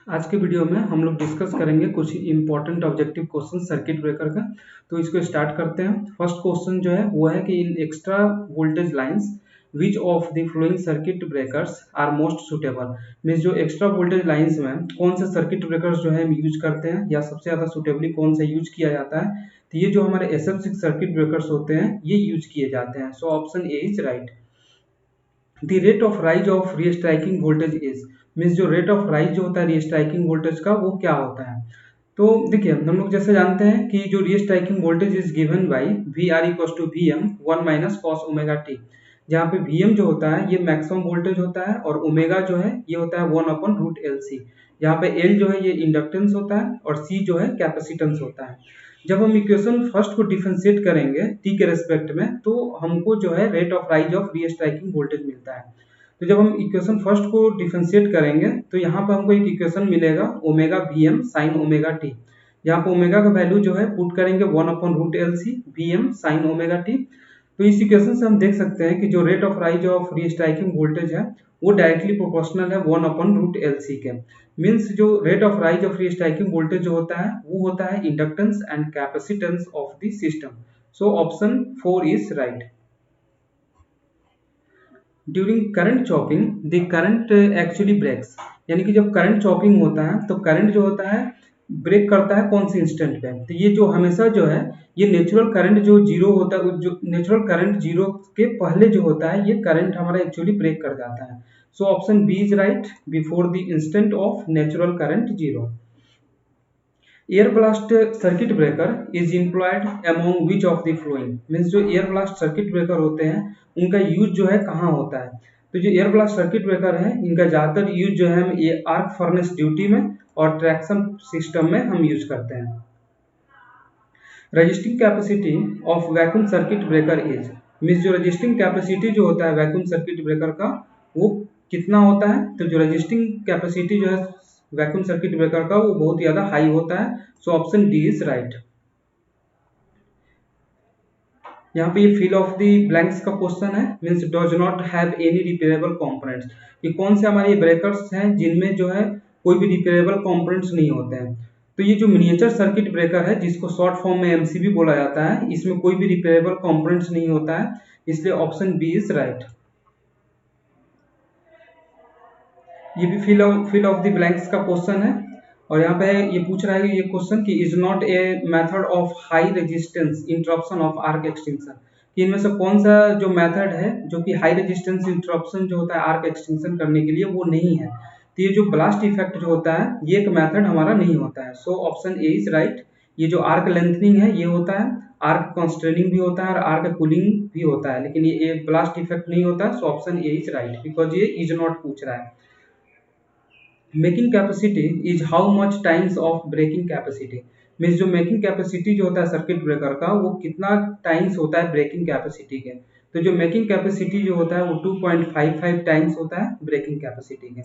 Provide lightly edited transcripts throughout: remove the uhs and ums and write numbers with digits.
आज के वीडियो में हम लोग डिस्कस करेंगे कुछ important objective question circuit breaker का। तो इसको स्टार्ट करते हैं। फर्स्ट क्वेश्चन जो है वो है कि in extra voltage lines which of the following circuit breakers are most suitable. Means जो एक्स्ट्रा वोल्टेज लाइंस में कौन से सर्किट ब्रेकर्स जो है हम यूज करते हैं या सबसे ज़्यादा सुटेबली कौन सा यूज किया जाता है। तो ये जो हमारे SF6 सर्किट ब्रेकर्स होते हैं ये यूज किए जाते हैं। So option A is right. The rate of rise of restriking voltage is, means जो रेट ऑफ राइज जो होता है रीस्ट्राइकिंग वोल्टेज का वो क्या होता है। तो देखिए हम लोग जैसे जानते हैं कि जो restriking voltage is given by V R equal to V M one minus cos omega T, जहाँ पे वी एम जो होता है ये मैक्सिमम वोल्टेज होता है और ओमेगा जो है ये होता है one upon root L C, जहाँ पे एल जो है ये इंडक्टेंस होता है और सी जो है कैपेसिटेंस होता है। जब हम इक्वेशन फर्स्ट को डिफरेंशिएट करेंगे टी के रेस्पेक्ट में तो हमको जो है rate of rise of restriking voltage मिलता है। तो जब हम इक्वेशन फर्स्ट को डिफरेंशिएट करेंगे तो यहाँ पे हमको एक इक्वेशन मिलेगा omega V M sine omega T. यहाँ पे ओमेगा का वैल्यू जो है पुट करेंगे one upon root L C V M sine omega T. तो इस इक्वेशन से हम देख सकते हैं कि जो rate of rise of restriking voltage है वो डायरेक्टली प्रोपोर्शनल है one upon root L C के। मीन्स जो rate of rise of restriking voltage जो होता है वो होता है inductance and capacitance of the system. So option 4 is right. During current chopping the current actually breaks, यानी कि जब करंट चॉपिंग होता है तो करंट जो होता है ब्रेक करता है कौन से इंस्टेंट पे। तो ये जो हमेशा जो है ये नेचुरल करंट जो जीरो होता है, जो नेचुरल करंट जीरो के पहले जो होता है ये करंट हमारा एक्चुअली ब्रेक कर जाता है। So option B is right, before the instant of natural current zero. Air blast circuit breaker is employed among which of the flowing, means जो एयर ब्लास्ट सर्किट ब्रेकर होते हैं उनका use जो है कहाँ होता है। तो जो एयर ब्लास्ट सर्किट ब्रेकर है इनका ज़्यादातर यूज जो है हम ये आर्क फर्नेस ड्यूटी में और ट्रैक्शन सिस्टम में हम यूज करते हैं। Resisting capacity of vacuum circuit breaker is, means जो रजिस्टिंग कैपेसिटी जो होता है वैक्यूम सर्किट ब्रेकर का वो कितना होता है। तो जो रजिस्टिंग कैपेसिटी जो है वैक्यूम सर्किट ब्रेकर का वो बहुत ज़्यादा हाई होता है। So option D is right. यहाँ पे ये फिल ऑफ दी ब्लैंक्स का क्वेश्चन है, means does not have any repairable components. ये कौन से हमारे ब्रेकर्स हैं जिनमें जो है कोई भी रिपेयरेबल कंपोनेंट्स नहीं होते हैं। तो ये जो मिनिएचर सर्किट ब्रेकर है जिसको शॉर्ट फॉर्म में एमसीबी बोला जाता है इसमें कोई भी रिपेयरेबल कंपोनेंट्स नहीं होता है, इसलिए ऑप्शन बी इज राइट। ये भी फिल ऑफ द ब्लैंक्स का क्वेश्चन है और यहाँ पे ये पूछ रहा है ये क्वेश्चन कि is not a method of high resistance interruption of arc extinction, कि इनमें से कौन सा जो मेथड है जो कि हाई रेजिस्टेंस इंटरप्शन जो होता है आर्क एक्सटिंक्शन करने के लिए वो नहीं है। तो ये जो ब्लास्ट इफेक्ट जो होता है ये एक मेथड हमारा नहीं होता है। So option A is right. ये जो आर्क लेंथनिंग है ये होता है, आर्क कॉन्स्ट्रेनिंग भी होता है और आर्क कूलिंग भी होता है, लेकिन ये ब्लास्ट इफेक्ट नहीं होता है। So option A is right because ये इज नॉट पूछ रहा है। Making capacity is how much times of breaking capacity, means जो मेकिंग कैपेसिटी जो होता है सर्किट ब्रेकर का वो कितना टाइम्स होता है ब्रेकिंग कैपेसिटी के। तो जो मेकिंग कैपेसिटी जो होता है वो 2.55 टाइम्स होता है ब्रेकिंग कैपेसिटी के।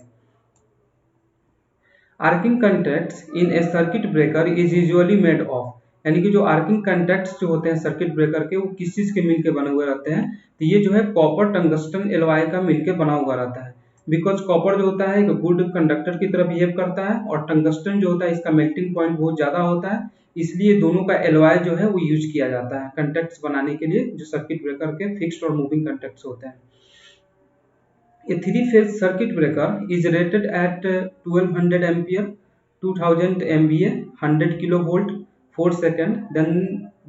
Arcing contacts in a circuit breaker is usually made of, यानी कि जो आर्किंग कंटैक्ट्स जो होते हैं सर्किट ब्रेकर के वो किस चीज के मिलके बने हुए रहते हैं। तो ये जो है कॉपर टंगस्टन एलॉय का मिलके बना हुआ रहता है। बिकॉज कॉपर जो होता है एक गुड कंडक्टर की तरह बिहेव करता है और टंगस्टन जो होता है इसका मेल्टिंग पॉइंट बहुत ज्यादा होता है, इसलिए दोनों का एलॉय जो है वो यूज किया जाता है कंटैक्ट्स बनाने के लिए जो सर्किट ब्रेकर के फिक्स्ड और मूविंग कंटैक्ट्स होते हैं। A three-phase circuit breaker is rated at 1200 ampere, 2000 MVA, 100 kilovolt, 4 second. Then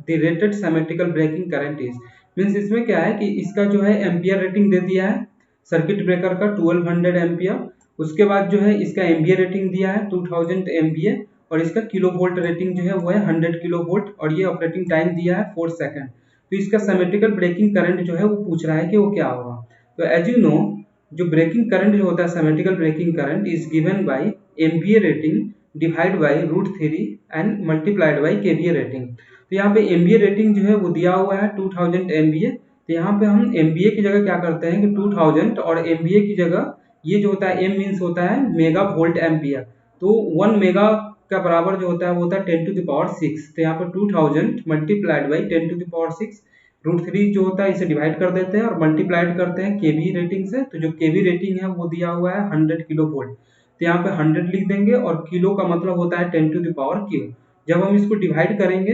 the rated symmetrical breaking current is, means इसमें क्या है कि इसका जो है एम्पियर रेटिंग दे दिया है सर्किट ब्रेकर का 1200 एम्पियर, उसके बाद जो है इसका एमवीए रेटिंग दिया है 2000 एमवीए और इसका किलो वोल्ट रेटिंग जो है वो है 100 किलो वोल्ट और ये ऑपरेटिंग टाइम दिया है 4 सेकंड। तो इसका सिमेट्रिकल ब्रेकिंग करंट जो है वो पूछ रहा है कि वो क्या होगा। तो एज यू नो जो ब्रेकिंग करंट जो होता है symmetrical breaking current is given by MVA rating divide by √3 and multiplied by KVA rating. तो यहाँ पे एमवीए रेटिंग जो है वो दिया हुआ है 2000 एमवीए। तो यहाँ पे हम एमवीए की जगह क्या करते हैं कि 2000 और एमवीए की जगह ये जो होता है एम मीन्स होता है मेगा वोल्ट एम्पियर, तो 1 मेगा का बराबर जो होता है वो होता है 10⁶। तो यहाँ पर 2000 मल्टीप्लाइड बाई 10⁶, √3 जो होता है इसे डिवाइड कर देते हैं और मल्टीप्लाइड करते हैं केवी रेटिंग से। तो जो केवी रेटिंग है वो दिया हुआ है 100 किलो वोल्ट। तो यहाँ पे 100 लिख देंगे और किलो का मतलब होता है 10 टू द पावर क्यू। जब हम इसको डिवाइड करेंगे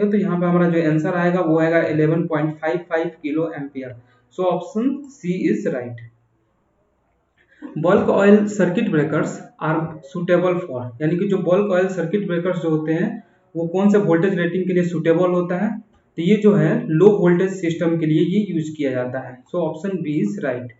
तो यहाँ पे हमारा जो आंसर आएगा वो आएगा 11.55 kilo ampere. So option C is right. Bulk oil circuit breakers are suitable for, यानी कि जो बल्क ऑयल सर्किट ब्रेकर्स जो होते हैं वो कौन से वोल्टेज रेटिंग के लिए सुटेबल होता है, तो ये जो है लो वोल्टेज सिस्टम के लिए ये यूज किया जाता है। So option B is right.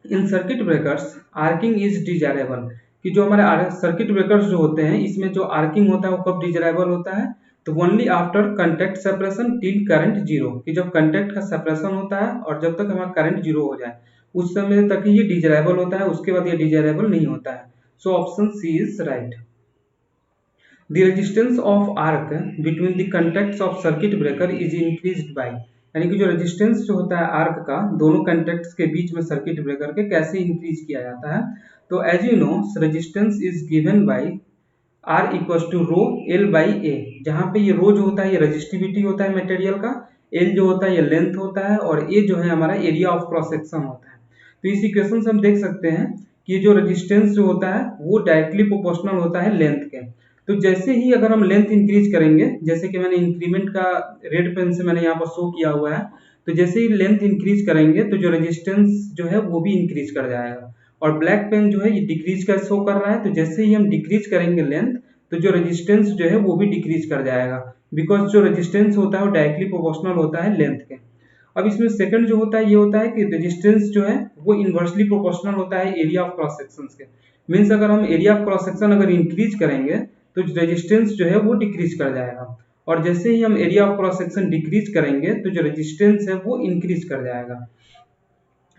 In circuit breakers arcing is desirable, कि जो हमारे सर्किट ब्रेकर्स जो होते हैं इसमें जो आर्किंग होता है वो कब डिजायरेबल होता है, तो only after contact separation till current zero, कि जब कंटेक्ट का सेपरेशन होता है और जब तक हमारा करंट जीरो हो जाए उस समय तक ही ये डिजायरेबल होता है, उसके बाद ये डिजायरेबल नहीं होता है। So option C is right. The resistance of arc between the contacts of circuit breaker is increased by, यानी कि जो रेजिस्टेंस जो होता है आर्क का दोनों कंटेक्ट्स के बीच में सर्किट ब्रेकर के कैसे इंक्रीज किया जाता है, तो as you know resistance is given by R equal to rho L by A, जहाँ पे ये रो जो होता है ये रेजिस्टिविटी होता है मटेरियल का, एल जो होता है ये लेंथ होता है और ए जो है हमारा एरिया ऑफ क्रॉस सेक्शन होता है। तो इस इक्वेशन से हम देख सकते हैं कि जो रेजिस्टेंस जो होता है वो डायरेक्टली प्रोपोर्शनल होता है लेंथ के। तो जैसे ही अगर हम लेंथ इंक्रीज करेंगे, जैसे कि मैंने इंक्रीमेंट का रेड पेन से मैंने यहाँ पर शो किया हुआ है, तो जैसे ही लेंथ इंक्रीज करेंगे तो जो रेजिस्टेंस जो है वो भी इंक्रीज कर जाएगा। और ब्लैक पेन जो है ये डिक्रीज का शो कर रहा है, तो जैसे ही हम डिक्रीज करेंगे लेंथ तो जो रेजिस्टेंस जो है वो भी डिक्रीज कर जाएगा, बिकॉज जो रेजिस्टेंस होता है वो डायरेक्टली प्रोपोर्शनल होता है लेंथ के। अब इसमें सेकंड जो होता है ये होता है कि रेजिस्टेंस जो है वो इनवर्सली प्रोपोर्शनल होता है एरिया ऑफ क्रॉस सेक्शन के। मीन्स अगर हम एरिया ऑफ क्रॉस सेक्शन अगर इंक्रीज करेंगे तो रेजिस्टेंस जो है वो डिक्रीज कर जाएगा, और जैसे ही हम area of cross section decrease करेंगे तो जो रेजिस्टेंस है वो इंक्रीज कर जाएगा।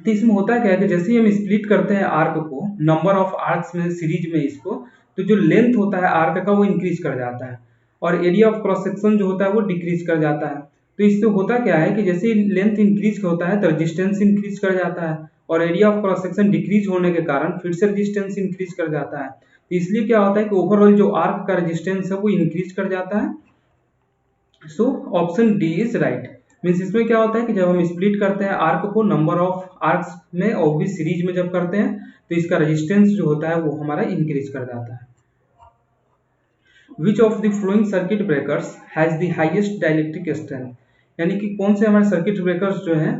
तो इसमें होता क्या है कि जैसे ही हम स्प्लिट करते हैं आर्क को नंबर ऑफ आर्क्स में सीरीज में इसको, तो जो लेंथ होता है आर्क का वो इंक्रीज कर जाता है और एरिया ऑफ क्रॉस सेक्शन जो होता है वो डिक्रीज कर जाता है। तो इससे होता क्या है कि जैसे ही लेंथ इंक्रीज होता है तो रेजिस्टेंस इंक्रीज कर जाता है और area of cross section decrease होने के कारण फिर से रेजिस्टेंस इंक्रीज कर जाता है। तो इसलिए क्या होता है कि ओवरऑल जो आर्क का रेजिस्टेंस है वो इंक्रीज कर जाता है। So option D is right. Means इसमें क्या होता है कि जब हम स्प्लिट करते हैं आर्क को नंबर ऑफ आर्क्स में और भी सीरीज में जब करते हैं तो इसका रेजिस्टेंस जो होता है वो हमारा इंक्रीज कर जाता है। विच of the following circuit breakers has the highest dielectric strength, यानी कि कौन से हमारे सर्किट ब्रेकर्स जो हैं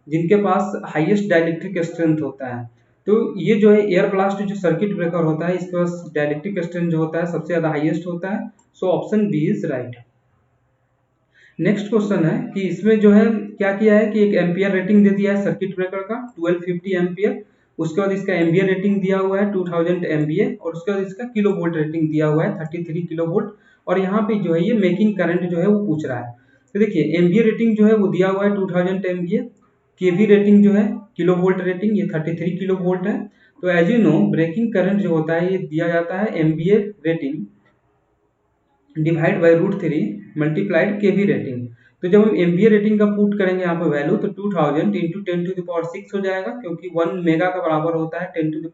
जिनके पास हाईएस्ट डाइलेक्ट्रिक स्ट्रेंथ होता है, तो ये जो है एयर ब्लास्ट जो सर्किट ब्रेकर होता है इसके पास डाइलेक्ट्रिक स्ट्रेंथ जो होता है सबसे ज्यादा हाईएस्ट होता है। So option B is right. Next question है कि इसमें जो है क्या किया है कि एक एम्पियर रेटिंग दे दिया है सर्किट ब्रेकर का 1250 एम्पियर, उसके बाद इसका एम्बियर रेटिंग दिया हुआ है 2000 एमबीए और उसके बाद इसका किलो वोल्ट रेटिंग दिया हुआ है 33 किलो वोल्ट, और यहाँ पे जो है ये मेकिंग करंट जो है वो पूछ रहा है। तो देखिए एमबीए रेटिंग जो है वो दिया हुआ है 2000 एमबीए, केवी रेटिंग जो है किलो वोल्ट रेटिंग ये 33 किलो वोल्ट है। तो as you know breaking current जो होता है ये दिया जाता है MVA rating divide by √3 multiplied KV rating. तो जब हम एमबीए रेटिंग का पुट करेंगे यहाँ पे वैल्यू तो 2000 इंटू 10⁶ हो जाएगा, क्योंकि 1 मेगा का बराबर होता है 10⁶।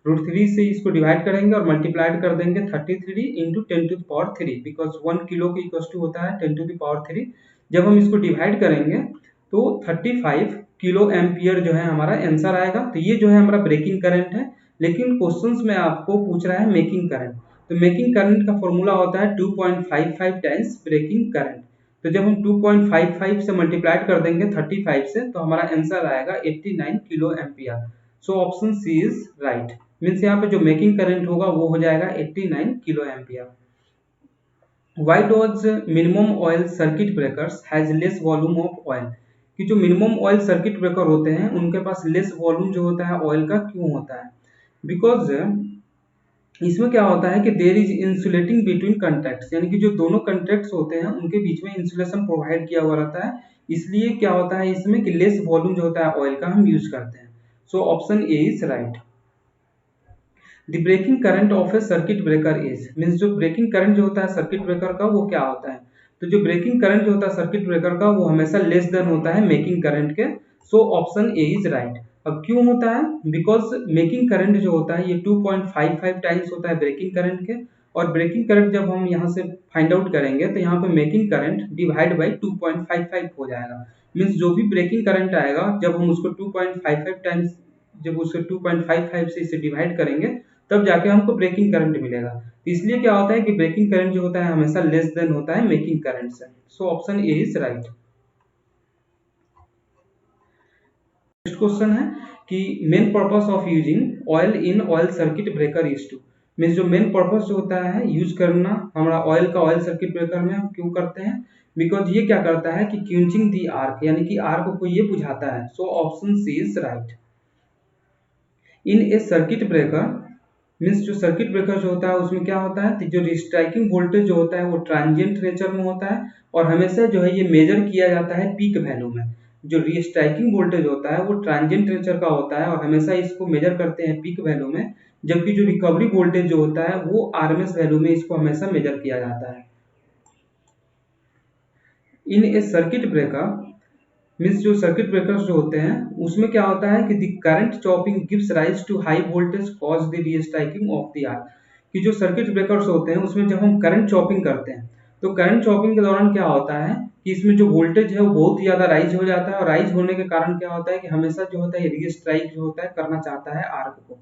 √3 से इसको डिवाइड करेंगे और मल्टीप्लाइड कर देंगे 33 इंटू 10⁻3, बिकॉज 1 किलो के इक्वल टू होता है 10⁻3। जब हम इसको डिवाइड करेंगे तो 35 किलो एम्पियर जो है हमारा आंसर आएगा। तो ये जो है हमारा ब्रेकिंग करंट है, लेकिन क्वेश्चंस में आपको पूछ रहा है मेकिंग करंट। तो मेकिंग करंट का फॉर्मूला होता है 2.55 टाइम्स ब्रेकिंग करंट। तो जब हम 2.55 से मल्टीप्लाइड कर देंगे 35 से तो हमारा आंसर आएगा 89 kilo ampere. So option C is right. Means यहाँ पे जो मेकिंग करंट होगा वो हो जाएगा 89 kilo ampere. Why does minimum oil circuit breakers has less volume of oil, कि जो मिनिमम ऑयल सर्किट ब्रेकर होते हैं उनके पास लेस वॉल्यूम जो होता है ऑयल का क्यों होता है? बिकॉज इसमें क्या होता है कि देयर इज इंसुलेटिंग बिटवीन कंट्रैक्ट्स, यानी कि जो दोनों कंट्रैक्ट्स होते हैं उनके बीच में इंसुलेशन प्रोवाइड किया हुआ रहता है, इसलिए क्या होता है इसमें कि लेस वॉल्यूम जो होता है ऑयल का हम यूज करते हैं। So option A is right. The breaking current of a circuit breaker is, means जो ब्रेकिंग करंट जो होता है सर्किट ब्रेकर का वो क्या होता है? तो जो ब्रेकिंग करंट जो होता है सर्किट ब्रेकर का वो हमेशा लेस देन होता है मेकिंग करंट के। सो ऑप्शन ए इज राइट। अब क्यों होता है? बिकॉज मेकिंग करंट जो होता है ये 2.55 टाइम्स होता है ब्रेकिंग करंट के, और ब्रेकिंग करंट जब हम यहाँ से फाइंड आउट करेंगे तो यहाँ पे मेकिंग करंट डिवाइड बाई 2.55 हो जाएगा। मीन्स जो भी ब्रेकिंग करंट आएगा जब हम उसको 2.55 टाइम्स जब उसे 2.55 से इसे डिवाइड करेंगे तब जाके हमको ब्रेकिंग करंट मिलेगा। तो इसलिए क्या होता है कि ब्रेकिंग करंट जो होता है हमेशा लेस देन होता है मेकिंग करंट से। So option A is right. Next question है कि main purpose of using oil in oil circuit breaker is to, means जो मेन पर्पस जो होता है यूज करना हमारा ऑयल का ऑयल सर्किट ब्रेकर में हम क्यों करते हैं, बिकॉज ये क्या करता है कि क्यूचिंग दी आर्क, यानी कि आर्क को ये बुझाता है। So option C is right. In a circuit breaker, means जो सर्किट ब्रेकर जो होता है उसमें क्या होता है कि जो स्ट्राइकिंग वोल्टेज जो होता है वो ट्रांजिएंट नेचर में होता है और हमेशा जो है ये मेजर किया जाता है पीक वैल्यू में। जो रीस्ट्राइकिंग वोल्टेज होता है वो ट्रांजिएंट नेचर का होता है और हमेशा इसको मेजर करते हैं पीक वैल्यू में, जबकि जो रिकवरी वोल्टेज जो होता है वो आरएमएस वैल्यू में इसको हमेशा मेजर किया जाता है। In a circuit breaker, means जो सर्किट ब्रेकर्स जो होते हैं उसमें क्या होता है कि the current chopping gives rise to high voltage cause the restriking of the arc, कि जो सर्किट ब्रेकर्स होते हैं उसमें जब हम करंट चॉपिंग करते हैं तो करंट चॉपिंग के दौरान क्या होता है कि इसमें जो वोल्टेज है वो बहुत ज्यादा राइज हो जाता है और राइज होने के कारण क्या होता है कि हमेशा जो होता है रीस्ट्राइक जो होता है करना चाहता है आर्क को।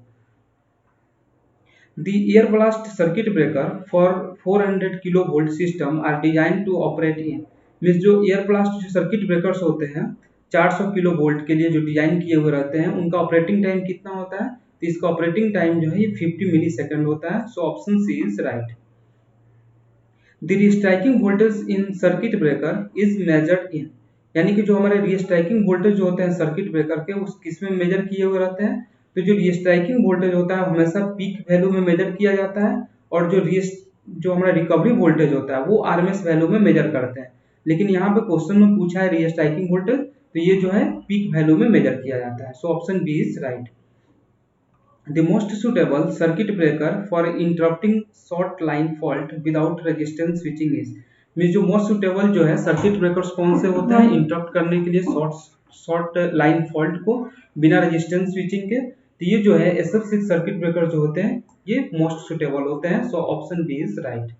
The air blast circuit breaker for 400 kilovolt system are designed to operate in, means जो एयर ब्लास्ट जो सर्किट ब्रेकर्स होते हैं 400 किलो वोल्ट के लिए जो डिजाइन किए हुए रहते हैं उनका ऑपरेटिंग टाइम कितना होता है, तो इसका ऑपरेटिंग टाइम जो है ये 50 मिली सेकेंड होता है। So option C is right. The restriking voltage in circuit breaker is measured in, यानी कि जो हमारे रीस्ट्राइकिंग वोल्टेज जो होते हैं सर्किट ब्रेकर के उस किसमें मेजर किए हुए रहते हैं, तो जो रीस्ट्राइकिंग वोल्टेज होता है हमेशा पीक वैल्यू में मेजर किया जाता है और जो हमारा रिकवरी वोल्टेज होता है वो आरएमएस वैल्यू में मेजर करते हैं। लेकिन यहाँ पे क्वेश्चन में पूछा है रीस्ट्राइकिंग वोल्टेज, तो ये जो है पीक वैल्यू में मेजर किया जाता है। So option B is right. The most suitable circuit breaker for interrupting short line fault without resistance switching is, mean जो मोस्ट सुटेबल जो है सर्किट ब्रेकर्स कौन से होते हैं इंटरप्ट करने के लिए शॉर्ट लाइन फॉल्ट को बिना रेजिस्टेंस स्विचिंग के, तो ये जो है SF6 सर्किट ब्रेकर जो होते हैं ये मोस्ट सुटेबल होते हैं। So option B is right.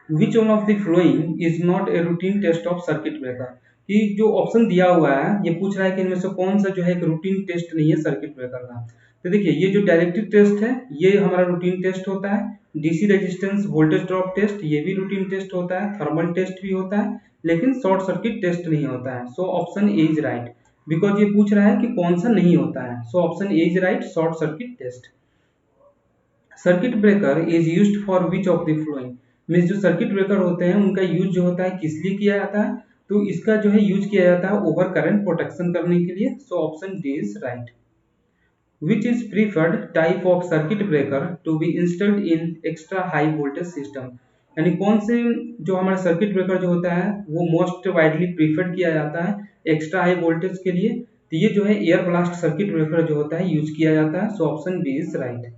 Which one of the following is not a routine test of circuit breaker, कि जो ऑप्शन दिया हुआ है ये पूछ रहा है कि इनमें से कौन सा जो है एक रूटीन टेस्ट नहीं है सर्किट ब्रेकर का। तो देखिए ये जो डायरेक्टिव टेस्ट है ये हमारा रूटीन टेस्ट होता है, DC resistance voltage drop test ये भी रूटीन टेस्ट होता है, थर्मल टेस्ट भी होता है, लेकिन शॉर्ट सर्किट टेस्ट नहीं होता है। So option A is right, because ये पूछ रहा है कि कौन सा नहीं होता है। So option A is right, short circuit test. Circuit breaker is used for which of the flowing, means जो सर्किट ब्रेकर होते हैं उनका यूज जो होता है किस लिए किया जाता है, तो इसका जो है यूज किया जाता है ओवर करंट प्रोटेक्शन करने के लिए। So option D is right. Which is preferred type of circuit breaker to be installed in extra high voltage system, यानी कौन से जो हमारा सर्किट ब्रेकर जो होता है वो मोस्ट वाइडली प्रीफर्ड किया जाता है एक्स्ट्रा हाई वोल्टेज के लिए, तो ये जो है एयर ब्लास्ट सर्किट ब्रेकर जो होता है यूज किया जाता है। So option B is right.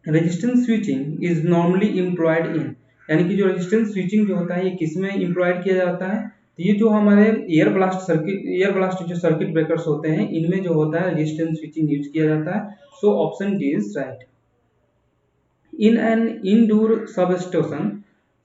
Resistance switching is normally employed in, यानी कि जो रेजिस्टेंस स्विचिंग जो होता है ये किसमें इम्प्लॉयड किया जाता है, तो ये जो हमारे एयर ब्लास्ट जो सर्किट ब्रेकर्स होते हैं इनमें जो होता है रेजिस्टेंस स्विचिंग यूज किया जाता है। So option D is right. In an indoor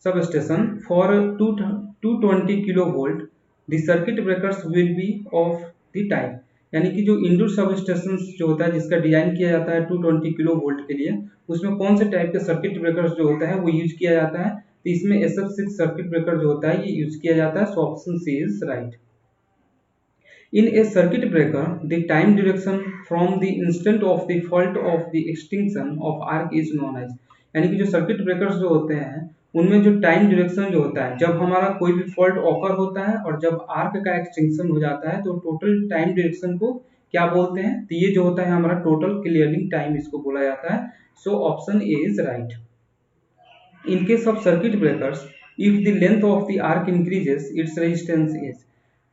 substation for 220 kilo volt the circuit breakers will be of the type, यानी कि जो इंडोर सब स्टेशन जो होता है जिसका डिजाइन किया जाता है 220 किलो वोल्ट के लिए उसमें कौन से टाइप के सर्किट ब्रेकर्स जो होता है वो यूज किया जाता है, तो इसमें SF6 सर्किट ब्रेकर जो होता है ये यूज किया जाता है। So option C is right. In a circuit breaker the time duration from the instant of the fault of the extinction of arc is known as, यानी कि जो सर्किट ब्रेकर्स जो होते हैं उनमें जो टाइम ड्यूरेक्शन जो होता है जब हमारा कोई भी फॉल्ट ऑकर होता है और जब आर्क का एक्सटिंक्शन हो जाता है तो टोटल टाइम ड्यूरेक्शन को क्या बोलते हैं, तो ये जो होता है हमारा टोटल क्लियरिंग टाइम इसको बोला जाता है। So option A is right. In case of circuit breakers, if the length of the arc increases, its resistance is,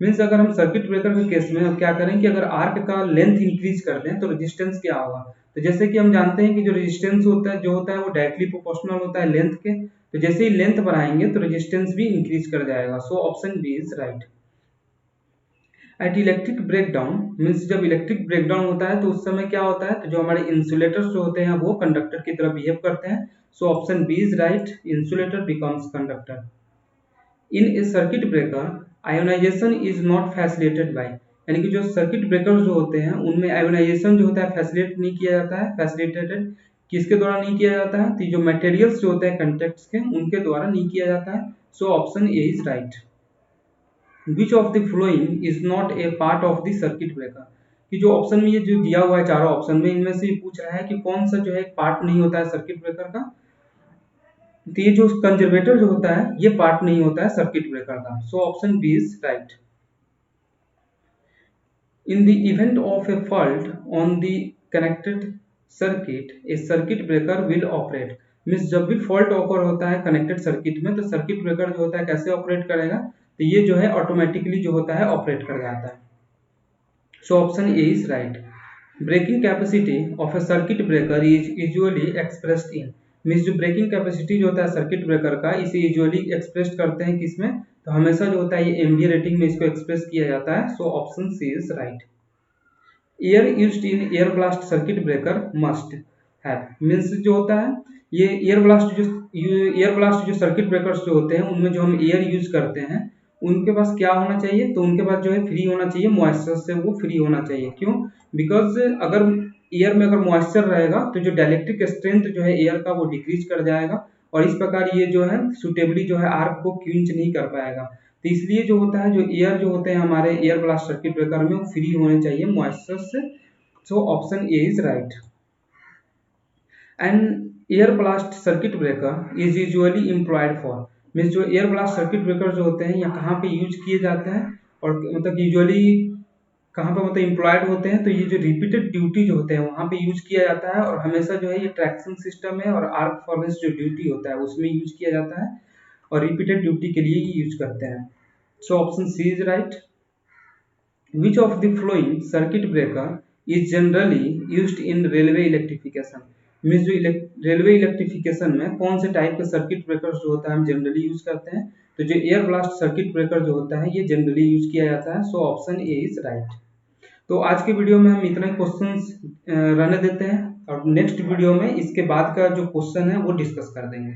means अगर हम सर्किट ब्रेकर के केस में अब क्या करें कि अगर आर्क का लेंथ इंक्रीज कर दें तो रेजिस्टेंस क्या होगा, तो जैसे कि हम जानते हैं कि जो रेजिस्टेंस होता है वो डायरेक्टली प्रोपोर्शनल होता है लेंथ के, तो जैसे ही लेंथ बढ़ाएंगे तो रेजिस्टेंस भी इंक्रीज कर जाएगा। So option B is right. At electric breakdown, means जब इलेक्ट्रिक ब्रेकडाउन होता है तो उस समय क्या होता है, तो जो हमारे इंसुलेटर्स जो होते हैं वो कंडक्टर की तरह बिहेव करते हैं। So option B is right, insulator becomes conductor. In a circuit breaker ionization is not facilitated by, यानी कि जो सर्किट ब्रेकर्स जो होते हैं उनमें आयोनाइजेशन जो होता है फैसिलिटेट नहीं किया जाता है, फैसिलिटेटेड किसके द्वारा नहीं किया जाता है, तो जो मटेरियल्स जो होते हैं कंटेक्ट्स के उनके द्वारा नहीं किया जाता है। So option A is right. Which of the following is not A part of the circuit breaker, कि जो ऑप्शन में ये जो दिया हुआ है चारों ऑप्शन में, इनमें से पूछ रहा है कि कौन सा जो है पार्ट नहीं होता है सर्किट ब्रेकर का। तो ये जो कंजर्वेटर जो होता है ये पार्ट नहीं होता है सर्किट ब्रेकर का। So option B is right. In the event of a fault on the connected circuit a circuit breaker will operate. Means जब भी फॉल्ट ऑकर होता है कनेक्टेड सर्किट में तो सर्किट ब्रेकर जो होता है कैसे ऑपरेट करेगा, तो ये जो है ऑटोमेटिकली जो होता है ऑपरेट कर जाता है। So option A is right. Breaking capacity of a circuit breaker is usually expressed in. Means जो ब्रेकिंग कैपेसिटी जो होता है सर्किट ब्रेकर का इसे यूजुअली एक्सप्रेस करते हैं किसमें, तो हमेशा जो होता है ये एमवीए रेटिंग में इसको एक्सप्रेस किया जाता है। So option C is right. Air used in air blast circuit breaker must have. Means जो होता है ये एयर ब्लास्ट जो सर्किट ब्रेकर्स जो होते हैं उनमें जो हम एयर यूज करते हैं उनके पास क्या होना चाहिए, तो उनके पास जो है फ्री होना चाहिए, मॉइस्चर से वो फ्री होना चाहिए। क्यों? बिकॉज अगर एयर में अगर मॉइस्चर रहेगा तो जो डाइलेक्ट्रिक स्ट्रेंथ जो है एयर का वो डिक्रीज कर जाएगा और इस प्रकार ये जो है सुटेबली जो है आर्क को क्विंच नहीं कर पाएगा। तो इसलिए जो होता है जो एयर जो होते हैं हमारे एयर ब्लास्ट सर्किट ब्रेकर में वो फ्री होने चाहिए मॉइस्चर से। So option A is right. And air blast circuit breaker is usually employed for. Means जो एयर ब्लास्ट सर्किट ब्रेकर जो होते हैं या कहाँ पे यूज किए जाते हैं और मतलब यूजुअली कहाँ पे मतलब एम्प्लॉयड होते हैं, तो ये जो रिपीटेड ड्यूटी जो होते हैं वहाँ पे यूज किया जाता है और हमेशा जो है ये ट्रैक्शन सिस्टम है और आर्क फॉर्मेस जो ड्यूटी होता है उसमें यूज किया जाता है और रिपीटेड ड्यूटी के लिए ही यूज करते हैं। So option C is right. Which of the following circuit breaker is generally used in railway electrification. Means जो रेलवे इलेक्ट्रिफिकेशन में कौन से टाइप के सर्किट ब्रेकर्स जो होता है हम जनरली यूज करते हैं, तो जो एयर ब्लास्ट सर्किट ब्रेकर जो होता है ये जनरली यूज किया जाता है। So option A is right. तो आज के वीडियो में हम इतने क्वेश्चंस रहने देते हैं और नेक्स्ट वीडियो में इसके बाद का जो क्वेश्चन है वो डिस्कस कर देंगे।